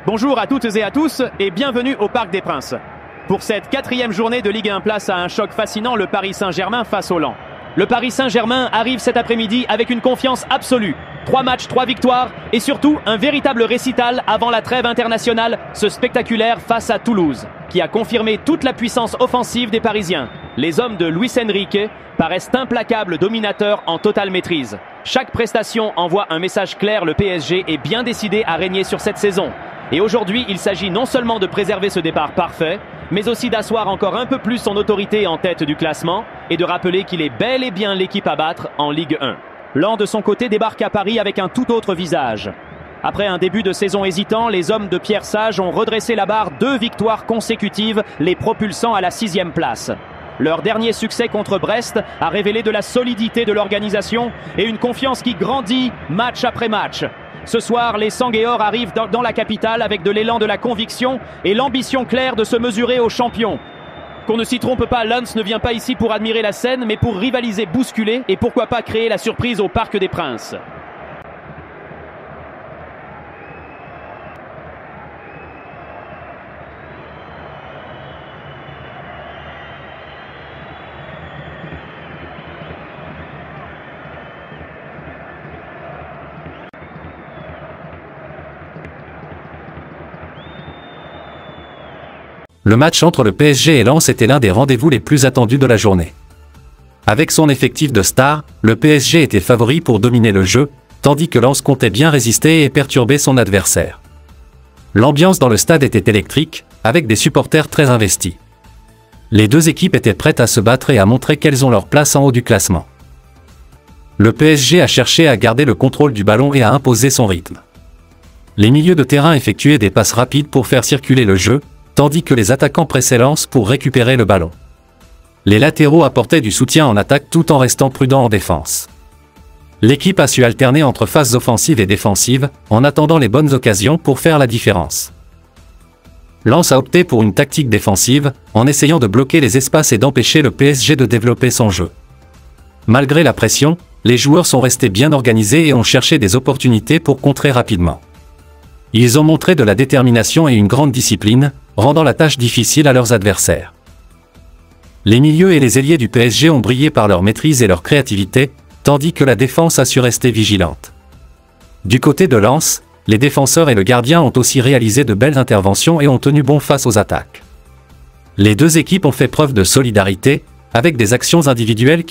Bonjour à toutes et à tous et bienvenue au Parc des Princes. Pour cette 4e journée de Ligue 1, place à un choc fascinant, le Paris Saint-Germain face au Lens. Le Paris Saint-Germain arrive cet après-midi avec une confiance absolue. 3 matchs, 3 victoires et surtout un véritable récital avant la trêve internationale, ce spectaculaire face à Toulouse, qui a confirmé toute la puissance offensive des Parisiens. Les hommes de Luis Enrique paraissent implacables dominateurs en totale maîtrise. Chaque prestation envoie un message clair, le PSG est bien décidé à régner sur cette saison. Et aujourd'hui, il s'agit non seulement de préserver ce départ parfait, mais aussi d'asseoir encore un peu plus son autorité en tête du classement et de rappeler qu'il est bel et bien l'équipe à battre en Ligue 1. Lens, de son côté, débarque à Paris avec un tout autre visage. Après un début de saison hésitant, les hommes de Pierre Sage ont redressé la barre, 2 victoires consécutives, les propulsant à la 6e place. Leur dernier succès contre Brest a révélé de la solidité de l'organisation et une confiance qui grandit match après match. Ce soir, les Sanguéors arrivent dans la capitale avec de l'élan de la conviction et l'ambition claire de se mesurer aux champions. Qu'on ne s'y trompe pas, Lens ne vient pas ici pour admirer la scène, mais pour rivaliser, bousculer et pourquoi pas créer la surprise au Parc des Princes. Le match entre le PSG et Lens était l'un des rendez-vous les plus attendus de la journée. Avec son effectif de stars, le PSG était favori pour dominer le jeu, tandis que Lens comptait bien résister et perturber son adversaire. L'ambiance dans le stade était électrique, avec des supporters très investis. Les deux équipes étaient prêtes à se battre et à montrer qu'elles ont leur place en haut du classement. Le PSG a cherché à garder le contrôle du ballon et à imposer son rythme. Les milieux de terrain effectuaient des passes rapides pour faire circuler le jeu, tandis que les attaquants pressaient Lens pour récupérer le ballon. Les latéraux apportaient du soutien en attaque tout en restant prudents en défense. L'équipe a su alterner entre phases offensives et défensives, en attendant les bonnes occasions pour faire la différence. Lens a opté pour une tactique défensive, en essayant de bloquer les espaces et d'empêcher le PSG de développer son jeu. Malgré la pression, les joueurs sont restés bien organisés et ont cherché des opportunités pour contrer rapidement. Ils ont montré de la détermination et une grande discipline, rendant la tâche difficile à leurs adversaires. Les milieux et les ailiers du PSG ont brillé par leur maîtrise et leur créativité, tandis que la défense a su rester vigilante. Du côté de Lens, les défenseurs et le gardien ont aussi réalisé de belles interventions et ont tenu bon face aux attaques. Les deux équipes ont fait preuve de solidarité, avec des actions individuelles